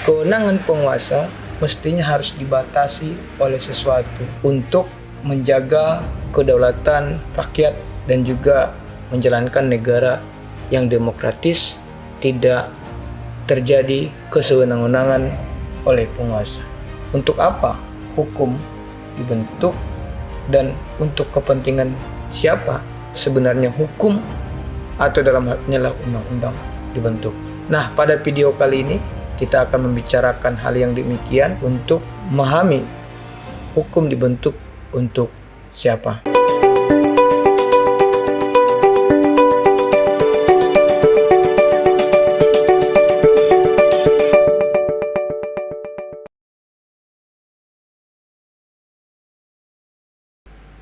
kewenangan penguasa mestinya harus dibatasi oleh sesuatu untuk menjaga kedaulatan rakyat dan juga menjalankan negara yang demokratis, tidak terjadi kesewenang-wenangan oleh penguasa. Untuk apa hukum dibentuk dan untuk kepentingan siapa sebenarnya hukum atau dalam hal inilah undang-undang dibentuk. Nah, pada video kali ini kita akan membicarakan hal yang demikian untuk memahami hukum dibentuk untuk siapa.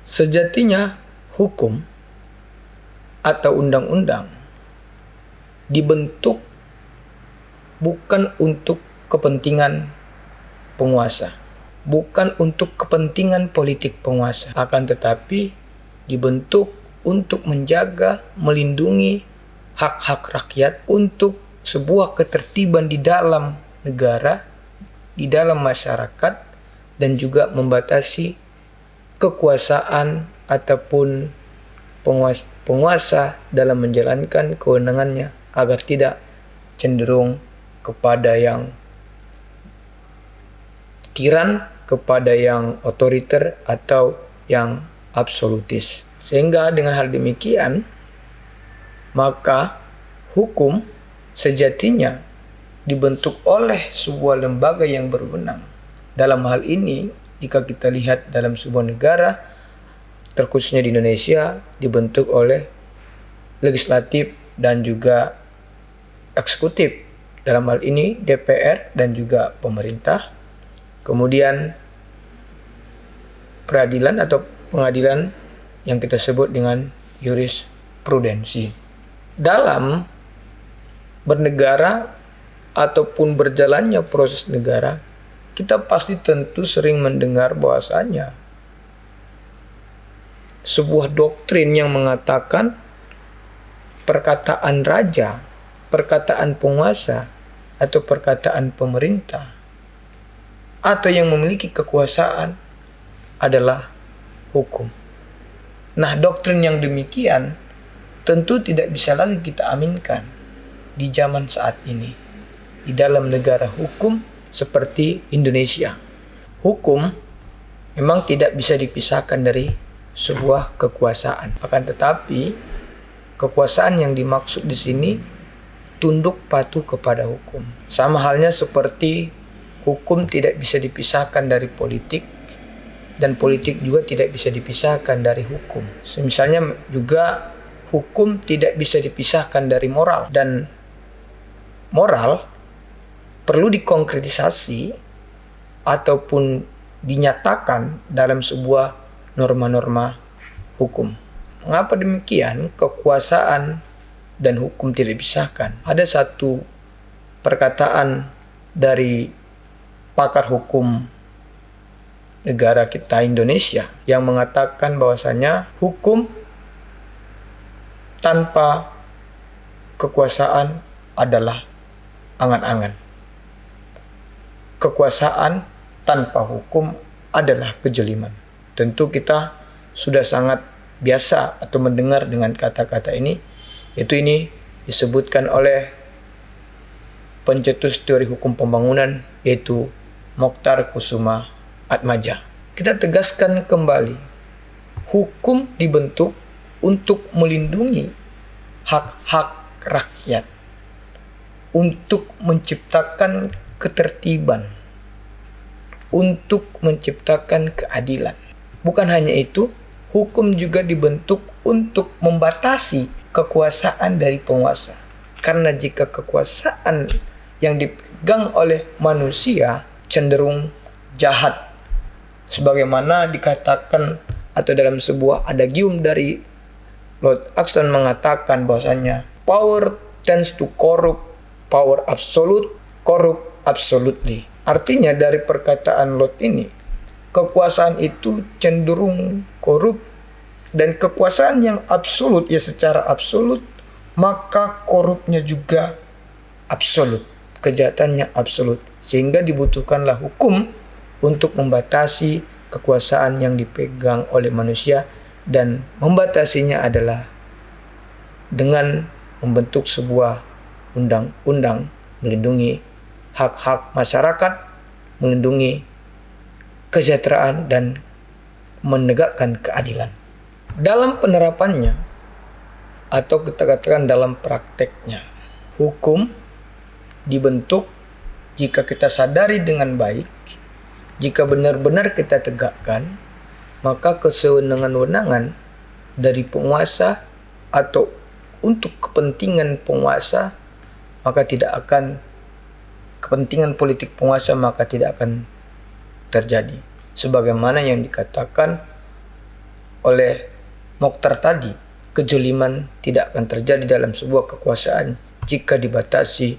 Sejatinya hukum atau undang-undang dibentuk bukan untuk kepentingan penguasa, bukan untuk kepentingan politik penguasa, akan tetapi dibentuk untuk menjaga, melindungi hak-hak rakyat, untuk sebuah ketertiban di dalam negara, di dalam masyarakat, dan juga membatasi kekuasaan ataupun penguasa dalam menjalankan kewenangannya agar tidak cenderung kepada yang tiran, kepada yang otoriter atau yang absolutis. Sehingga dengan hal demikian, maka hukum sejatinya dibentuk oleh sebuah lembaga yang berwenang. Dalam hal ini, jika kita lihat dalam sebuah negara, terkhususnya di Indonesia, dibentuk oleh legislatif dan juga eksekutif. Dalam hal ini DPR dan juga pemerintah. Kemudian peradilan atau pengadilan yang kita sebut dengan jurisprudensi. Dalam bernegara ataupun berjalannya proses negara, kita pasti tentu sering mendengar bahwasanya sebuah doktrin yang mengatakan perkataan raja, perkataan penguasa, atau perkataan pemerintah, atau yang memiliki kekuasaan adalah hukum. Nah, doktrin yang demikian tentu tidak bisa lagi kita aminkan di zaman saat ini, di dalam negara hukum seperti Indonesia. Hukum memang tidak bisa dipisahkan dari sebuah kekuasaan. Akan tetapi, kekuasaan yang dimaksud di sini tunduk patuh kepada hukum. Sama halnya seperti hukum tidak bisa dipisahkan dari politik, dan politik juga tidak bisa dipisahkan dari hukum. Misalnya juga hukum tidak bisa dipisahkan dari moral, dan moral perlu dikonkretisasi ataupun dinyatakan dalam sebuah norma-norma hukum. Mengapa demikian? Kekuasaan dan hukum tidak dipisahkan. Ada satu perkataan dari pakar hukum negara kita Indonesia yang mengatakan bahwasanya hukum tanpa kekuasaan adalah angan-angan. Kekuasaan tanpa hukum adalah kejeliman. Tentu kita sudah sangat biasa atau mendengar dengan kata-kata ini, yaitu ini disebutkan oleh pencetus teori hukum pembangunan, yaitu Mokhtar Kusuma Atmaja. Kita tegaskan kembali, hukum dibentuk untuk melindungi hak-hak rakyat, untuk menciptakan ketertiban, untuk menciptakan keadilan. Bukan hanya itu, hukum juga dibentuk untuk membatasi kekuasaan dari penguasa. Karena jika kekuasaan yang dipegang oleh manusia cenderung jahat, sebagaimana dikatakan atau dalam sebuah adagium dari Lord Acton mengatakan bahwasanya power tends to corrupt, power absolute corrupt absolutely. Artinya dari perkataan Lord ini, kekuasaan itu cenderung korup, dan kekuasaan yang absolut ya secara absolut, maka korupnya juga absolut, kejahatannya absolut. sehingga dibutuhkanlah hukum untuk membatasi kekuasaan yang dipegang oleh manusia, dan membatasinya adalah dengan membentuk sebuah undang-undang melindungi hak-hak masyarakat, melindungi kesejahteraan, dan menegakkan keadilan. Dalam penerapannya, atau kita katakan dalam prakteknya, hukum dibentuk jika kita sadari dengan baik, jika benar-benar kita tegakkan, maka kesewenang-wenangan dari penguasa atau untuk kepentingan penguasa, maka tidak akan kepentingan politik penguasa maka tidak akan terjadi. Sebagaimana yang dikatakan oleh Mokhtar tadi, kejoliman tidak akan terjadi dalam sebuah kekuasaan jika dibatasi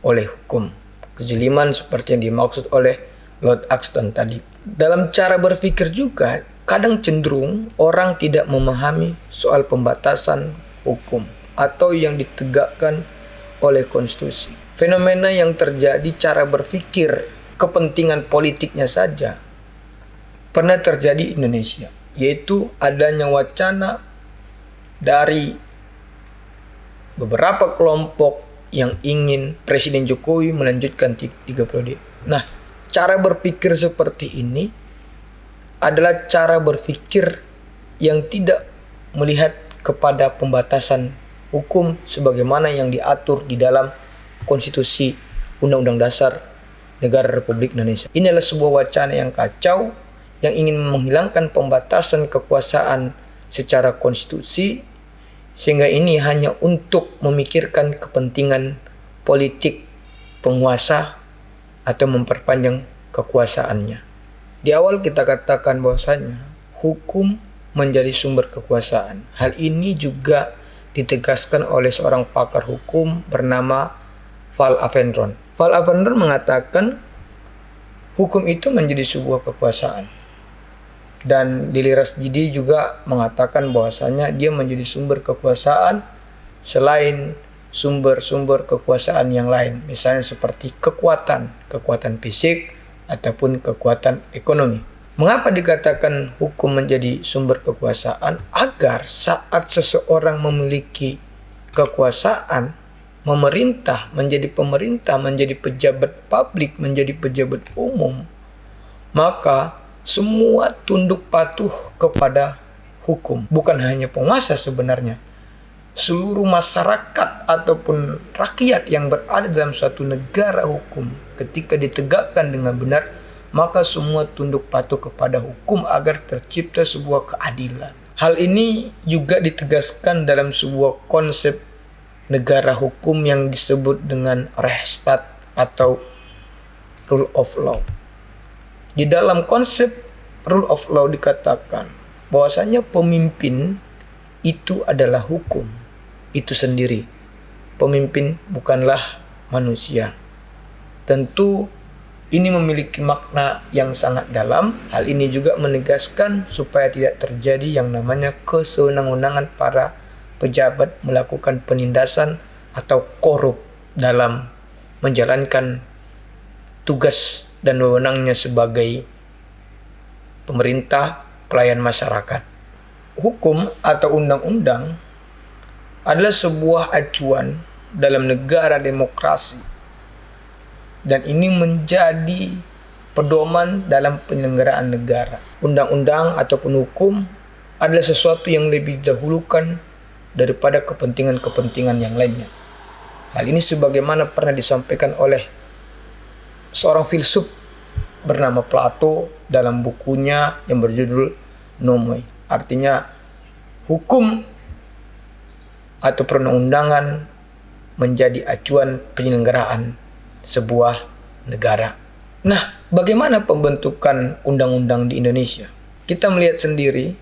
oleh hukum. Kejoliman seperti yang dimaksud oleh Lord Acton tadi. Dalam cara berpikir juga, kadang cenderung orang tidak memahami soal pembatasan hukum atau yang ditegakkan oleh konstitusi. Fenomena yang terjadi cara berpikir kepentingan politiknya saja pernah terjadi di Indonesia, yaitu adanya wacana dari beberapa kelompok yang ingin Presiden Jokowi melanjutkan 3 periode. Nah, cara berpikir seperti ini adalah cara berpikir yang tidak melihat kepada pembatasan hukum sebagaimana yang diatur di dalam Konstitusi Undang-Undang Dasar Negara Republik Indonesia. Ini adalah sebuah wacana yang kacau yang ingin menghilangkan pembatasan kekuasaan secara konstitusi, sehingga ini hanya untuk memikirkan kepentingan politik penguasa atau memperpanjang kekuasaannya. Di awal kita katakan bahwasanya hukum menjadi sumber kekuasaan. Hal ini juga ditegaskan oleh seorang pakar hukum bernama Val Avendron. Val Avendron mengatakan hukum itu menjadi sebuah kekuasaan. Dan Dili Rasjidi juga mengatakan bahwasanya dia menjadi sumber kekuasaan selain sumber-sumber kekuasaan yang lain, misalnya seperti kekuatan fisik ataupun kekuatan ekonomi. Mengapa dikatakan hukum menjadi sumber kekuasaan? Agar saat seseorang memiliki kekuasaan, memerintah, menjadi pejabat publik, menjadi pejabat umum, maka semua tunduk patuh kepada hukum. Bukan hanya penguasa sebenarnya. Seluruh masyarakat ataupun rakyat yang berada dalam suatu negara hukum, ketika ditegakkan dengan benar, maka semua tunduk patuh kepada hukum agar tercipta sebuah keadilan. Hal ini juga ditegaskan dalam sebuah konsep negara hukum yang disebut dengan Rechtsstaat atau Rule of Law. Di dalam konsep Rule of Law dikatakan bahwasanya pemimpin itu adalah hukum itu sendiri. Pemimpin bukanlah manusia. Tentu ini memiliki makna yang sangat dalam. Hal ini juga menegaskan supaya tidak terjadi yang namanya kesewenang-wenangan para pejabat melakukan penindasan atau korup dalam menjalankan tugas dan wewenangnya sebagai pemerintah pelayan masyarakat. Hukum atau undang-undang adalah sebuah acuan dalam negara demokrasi, dan ini menjadi pedoman dalam penyelenggaraan negara. Undang-undang ataupun hukum adalah sesuatu yang lebih didahulukan daripada kepentingan-kepentingan yang lainnya. Hal ini sebagaimana pernah disampaikan oleh seorang filsuf bernama Plato dalam bukunya yang berjudul Nomoi. Artinya hukum atau perundang-undangan menjadi acuan penyelenggaraan sebuah negara. Nah, bagaimana pembentukan undang-undang di Indonesia? Kita melihat sendiri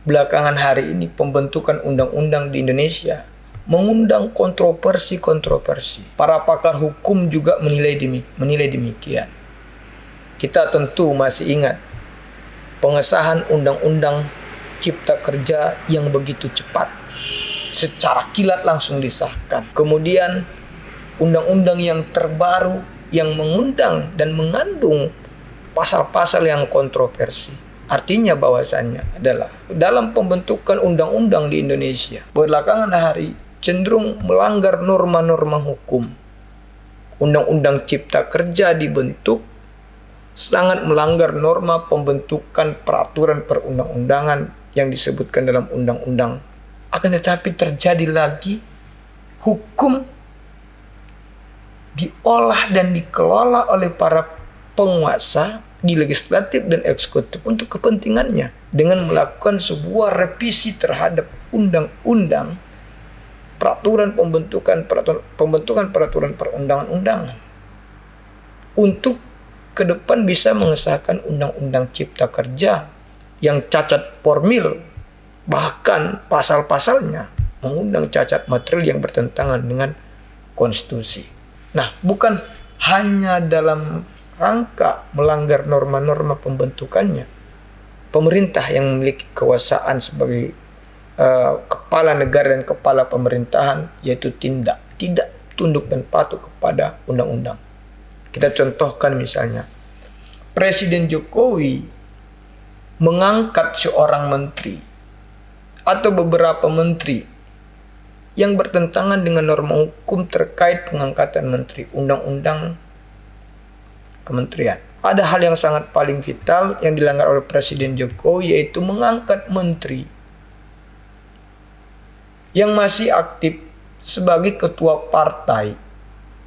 belakangan hari ini pembentukan undang-undang di Indonesia mengundang kontroversi. Para pakar hukum juga menilai demikian. Kita tentu masih ingat pengesahan Undang-Undang Cipta Kerja yang begitu cepat, secara kilat langsung disahkan. Kemudian undang-undang yang terbaru yang mengundang dan mengandung pasal-pasal yang kontroversi. Artinya bahwasannya adalah dalam pembentukan undang-undang di Indonesia belakangan hari cenderung melanggar norma-norma hukum. Undang-undang Cipta Kerja dibentuk sangat melanggar norma pembentukan peraturan perundang-undangan yang disebutkan dalam undang-undang. Akan tetapi terjadi lagi hukum diolah dan dikelola oleh para penguasa di legislatif dan eksekutif untuk kepentingannya dengan melakukan sebuah revisi terhadap undang-undang pembentukan peraturan perundang-undangan untuk ke depan bisa mengesahkan undang-undang Cipta Kerja yang cacat formil, bahkan pasal-pasalnya mengundang cacat material yang bertentangan dengan konstitusi. Nah, bukan hanya dalam rangka melanggar norma-norma pembentukannya, pemerintah yang memiliki kekuasaan sebagai kepala negara dan kepala pemerintahan, yaitu tidak tunduk dan patuh kepada undang-undang. Kita contohkan misalnya, Presiden Jokowi mengangkat seorang menteri atau beberapa menteri yang bertentangan dengan norma hukum terkait pengangkatan menteri, undang-undang kementerian. Ada hal yang sangat paling vital yang dilanggar oleh Presiden Jokowi, yaitu mengangkat menteri yang masih aktif sebagai ketua partai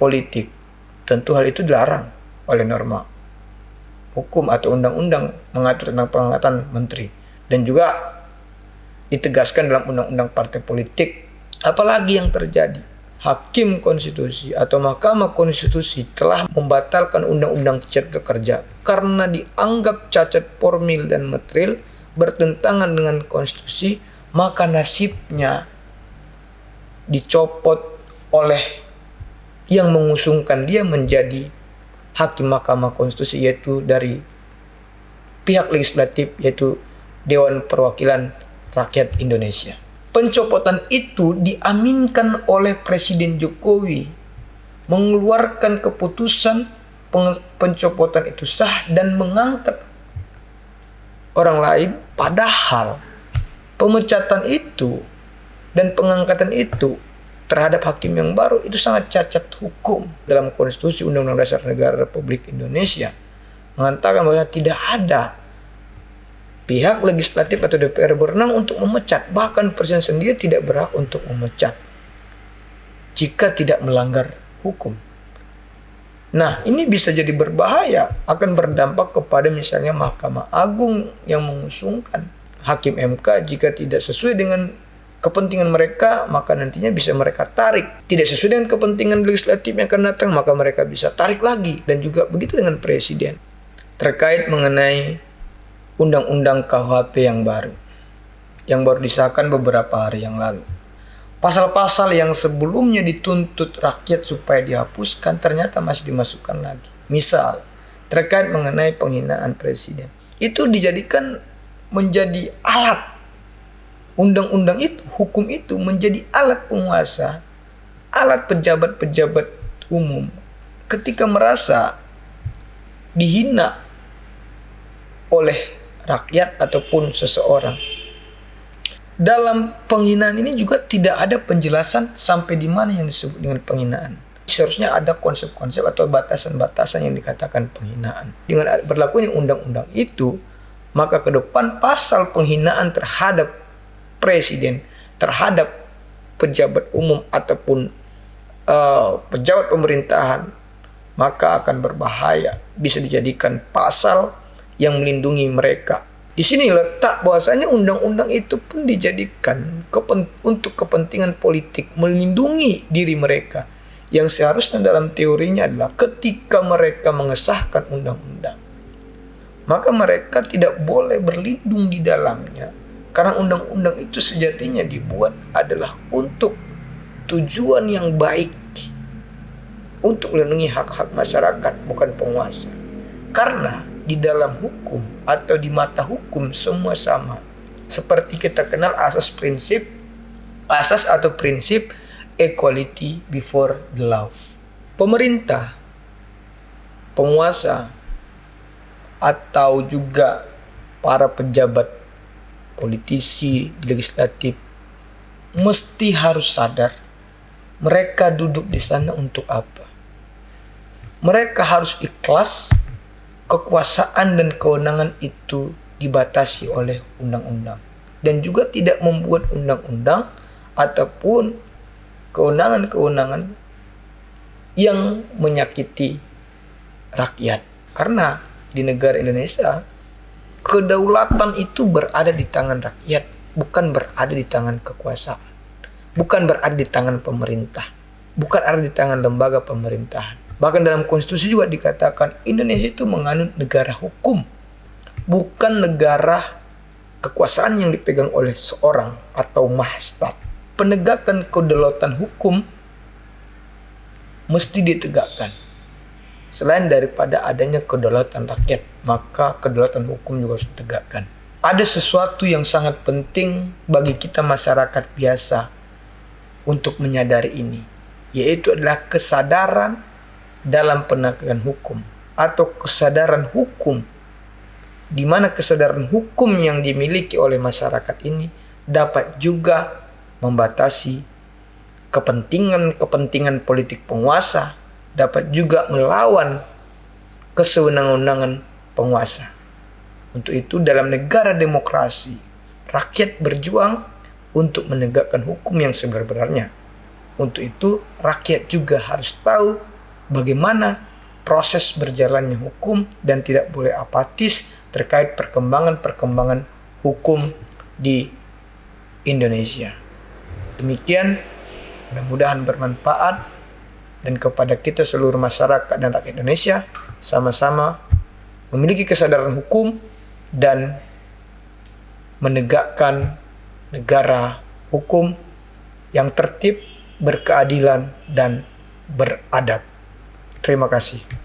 politik. Tentu hal itu dilarang oleh norma hukum atau undang-undang mengatur tentang pengangkatan menteri, dan juga ditegaskan dalam undang-undang partai politik. Apalagi yang terjadi, Hakim Konstitusi atau Mahkamah Konstitusi telah membatalkan Undang-Undang Cipta Kerja karena dianggap cacat formil dan material bertentangan dengan konstitusi, maka nasibnya dicopot oleh yang mengusungkan dia menjadi Hakim Mahkamah Konstitusi, yaitu dari pihak legislatif, yaitu Dewan Perwakilan Rakyat Indonesia. Pencopotan itu diaminkan oleh Presiden Jokowi, mengeluarkan keputusan pencopotan itu sah dan mengangkat orang lain, padahal pemecatan itu dan pengangkatan itu terhadap hakim yang baru itu sangat cacat hukum. Dalam Konstitusi Undang-Undang Dasar Negara Republik Indonesia mengatakan bahwa tidak ada pihak legislatif atau DPR berwenang untuk memecat. Bahkan Presiden sendiri tidak berhak untuk memecat jika tidak melanggar hukum. Nah, ini bisa jadi berbahaya, akan berdampak kepada misalnya Mahkamah Agung yang mengusungkan Hakim MK. Jika tidak sesuai dengan kepentingan mereka, maka nantinya bisa mereka tarik. Tidak sesuai dengan kepentingan legislatif yang akan datang, maka mereka bisa tarik lagi. Dan juga begitu dengan Presiden. Terkait mengenai Undang-Undang KUHP yang baru disahkan beberapa hari yang lalu. Pasal-pasal yang sebelumnya dituntut rakyat supaya dihapuskan ternyata masih dimasukkan lagi. Misal, terkait mengenai penghinaan presiden. Itu dijadikan menjadi alat. Undang-undang itu, hukum itu menjadi alat penguasa, alat pejabat-pejabat umum ketika merasa dihina oleh rakyat ataupun seseorang. Dalam penghinaan ini juga tidak ada penjelasan sampai di mana yang disebut dengan penghinaan. Seharusnya ada konsep-konsep atau batasan-batasan yang dikatakan penghinaan. Dengan berlakunya undang-undang itu, maka ke depan pasal penghinaan terhadap presiden, terhadap pejabat umum ataupun pejabat pemerintahan, maka akan berbahaya. Bisa dijadikan pasal yang melindungi mereka. Di sini letak bahwasanya undang-undang itu pun dijadikan untuk kepentingan politik, melindungi diri mereka. Yang seharusnya dalam teorinya adalah ketika mereka mengesahkan undang-undang, maka mereka tidak boleh berlindung di dalamnya. Karena undang-undang itu sejatinya dibuat adalah untuk tujuan yang baik, untuk melindungi hak-hak masyarakat, bukan penguasa. Karena di dalam hukum atau di mata hukum semua sama. Seperti kita kenal asas atau prinsip equality before the law. Pemerintah penguasa atau juga para pejabat politisi legislatif mesti harus sadar mereka duduk di sana untuk apa. Mereka harus ikhlas kekuasaan dan kewenangan itu dibatasi oleh undang-undang dan juga tidak membuat undang-undang ataupun kewenangan-kewenangan yang menyakiti rakyat. Karena di negara Indonesia kedaulatan itu berada di tangan rakyat, bukan berada di tangan kekuasaan, bukan berada di tangan pemerintah, bukan ada di tangan lembaga pemerintahan. Bahkan dalam konstitusi juga dikatakan Indonesia itu menganut negara hukum, bukan negara kekuasaan yang dipegang oleh seorang atau mahasiswa. Penegakan kedaulatan hukum mesti ditegakkan. Selain daripada adanya kedaulatan rakyat, maka kedaulatan hukum juga harus ditegakkan. Ada sesuatu yang sangat penting bagi kita masyarakat biasa untuk menyadari ini, yaitu adalah kesadaran dalam penegakan hukum atau kesadaran hukum, di mana kesadaran hukum yang dimiliki oleh masyarakat ini dapat juga membatasi kepentingan politik penguasa, dapat juga melawan kesewenang-wenangan penguasa. Untuk itu dalam negara demokrasi, rakyat berjuang untuk menegakkan hukum yang sebenarnya. Untuk itu rakyat juga harus tahu bagaimana proses berjalannya hukum dan tidak boleh apatis terkait perkembangan-perkembangan hukum di Indonesia. Demikian, mudah-mudahan bermanfaat. Dan kepada kita seluruh masyarakat dan rakyat Indonesia sama-sama memiliki kesadaran hukum dan menegakkan negara hukum yang tertib, berkeadilan, dan beradab. Terima kasih.